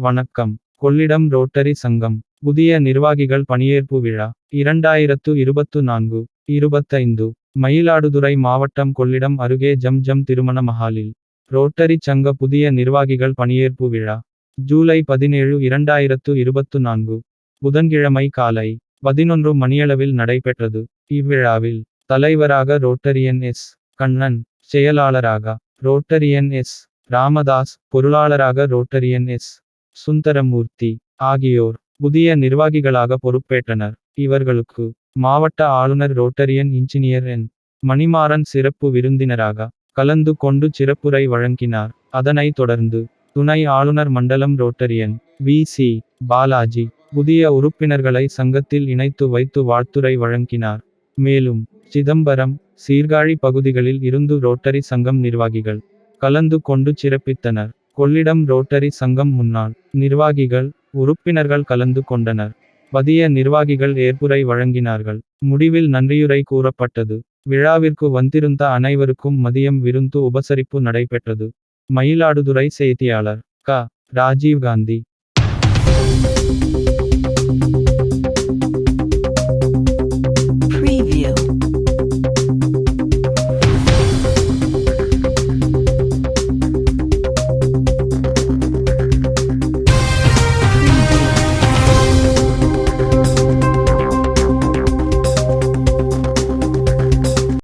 வணக்கம். கொள்ளிடம் ரோட்டரி சங்கம் புதிய நிர்வாகிகள் பணியேற்பு விழா 2024 25 மயிலாடுதுறை மாவட்டம் கொள்ளிடம் அருகே ஜம் திருமண மஹாலில் ரோட்டரி சங்க புதிய நிர்வாகிகள் பணியேற்பு விழா ஜூலை 17 2024 புதன்கிழமை காலை 11 மணியளவில் நடைபெற்றது. இவ்விழாவில் தலைவராக ரோட்டரியன் எஸ். கண்ணன், செயலாளராக ரோட்டரியன் எஸ். ராமதாஸ், பொருளாளராக ரோட்டரியன் எஸ். சுந்தரமூர்த்தி ஆகியோர் புதிய நிர்வாகிகளாக பொறுப்பேற்றனர். இவர்களுக்கு மாவட்ட ஆளுநர் ரோட்டரியன் இன்ஜினியர் என். மணிமாறன் சிறப்பு விருந்தினராக கலந்து கொண்டு சிறப்புரை வழங்கினார். அதனைத் தொடர்ந்து துணை ஆளுநர் மண்டலம் ரோட்டரியன் வி. சி. பாலாஜி புதிய உறுப்பினர்களை சங்கத்தில் இணைத்து வைத்து வாழ்த்துரை வழங்கினார். மேலும் சிதம்பரம், சீர்காழி பகுதிகளில் இருந்து ரோட்டரி சங்கம் நிர்வாகிகள் கலந்து கொண்டு சிறப்பித்தனர். கொள்ளிடம் ரோட்டரி சங்கம் முன்னாள் நிர்வாகிகள், உறுப்பினர்கள் கலந்து கொண்டனர். பதிய நிர்வாகிகள் ஏற்புரை வழங்கினார்கள். முடிவில் நன்றியுரை கூறப்பட்டது. விழாவிற்கு வந்திருந்த அனைவருக்கும் மதியம் விருந்து உபசரிப்பு நடைபெற்றது. மயிலாடுதுறை செய்தியாளர் க. ராஜீவ்காந்தி.